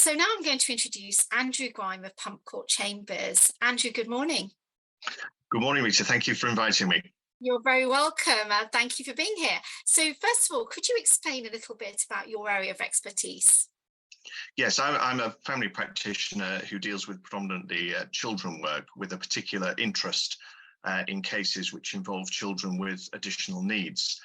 So now I'm going to introduce Andrew Grime of Pump Court Chambers. Andrew, good morning. Good morning, Rita. Thank you for inviting me. You're very welcome. Thank you for being here. So first of all, could you explain a little bit about your area of expertise? Yes, I'm a family practitioner who deals with predominantly children work with a particular interest in cases which involve children with additional needs,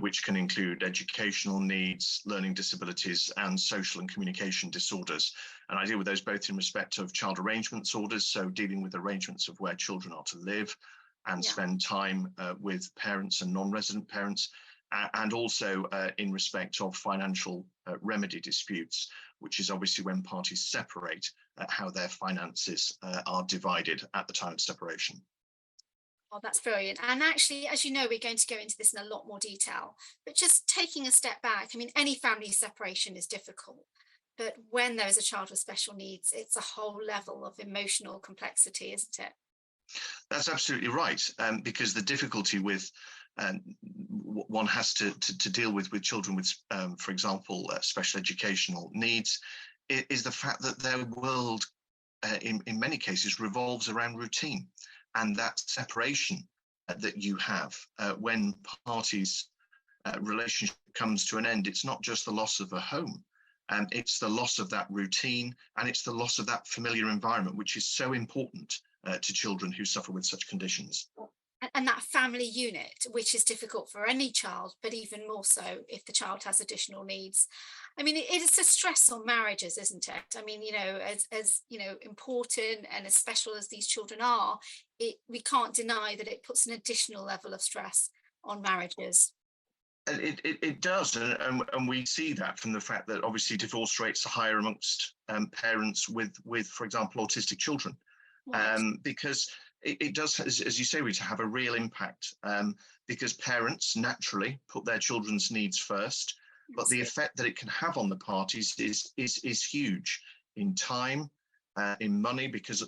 which can include educational needs, learning disabilities, and social and communication disorders. And I deal with those both in respect of child arrangements orders, so dealing with arrangements of where children are to live and spend time with parents and non-resident parents, and also in respect of financial remedy disputes, which is obviously when parties separate, how their finances are divided at the time of separation. Oh, that's brilliant. And actually, as you know, we're going to go into this in a lot more detail, but just taking a step back, I mean, any family separation is difficult, but when there is a child with special needs, it's a whole level of emotional complexity, isn't it? That's absolutely right, because the difficulty with one has to deal with children with, for example, special educational needs, is the fact that their world, in many cases, revolves around routine. And that separation that you have when parties' relationship comes to an end, it's not just the loss of a home, it's the loss of that routine, and it's the loss of that familiar environment, which is so important to children who suffer with such conditions. And that family unit, which is difficult for any child, but even more so if the child has additional needs. I mean, it is a stress on marriages, isn't it? I mean, you know, as you know, important and as special as these children are, we can't deny that it puts an additional level of stress on marriages. It does, and we see that from the fact that obviously divorce rates are higher amongst parents with, for example, autistic children, because it does, as you say, Rita, have a real impact, because parents naturally put their children's needs first, but the effect that it can have on the parties is huge in time, in money, because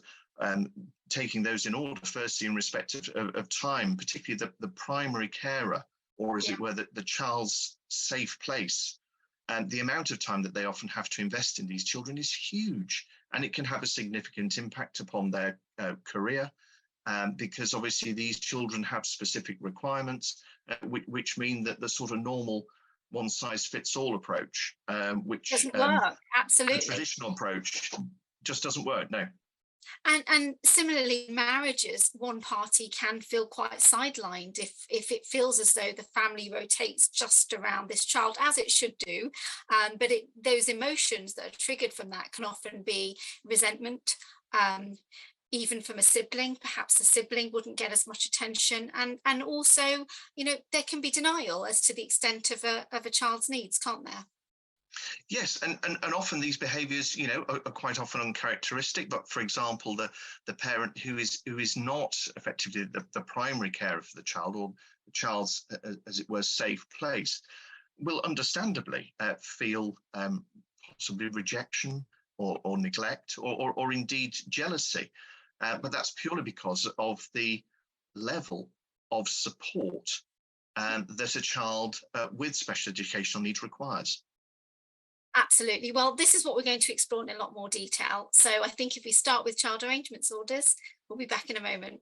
taking those in order, firstly in respect of time, particularly the primary carer, or as it were, the child's safe place, and the amount of time that they often have to invest in these children is huge, and it can have a significant impact upon their career. Because obviously these children have specific requirements, which mean that the sort of normal one-size-fits-all approach, which doesn't work, absolutely, the traditional approach just doesn't work, no. And similarly, marriages, one party can feel quite sidelined if it feels as though the family rotates just around this child, as it should do. But those emotions that are triggered from that can often be resentment, even from a sibling. Perhaps a sibling wouldn't get as much attention, and also, you know, there can be denial as to the extent of a child's needs, can't there? Yes, and often these behaviours, you know, are quite often uncharacteristic. But for example, the parent who is not effectively the primary carer for the child, or the child's, as it were, safe place, will understandably feel possibly rejection or neglect, or indeed jealousy. But that's purely because of the level of support that a child with special educational needs requires. Absolutely. Well, this is what we're going to explore in a lot more detail. So I think if we start with child arrangements orders, we'll be back in a moment.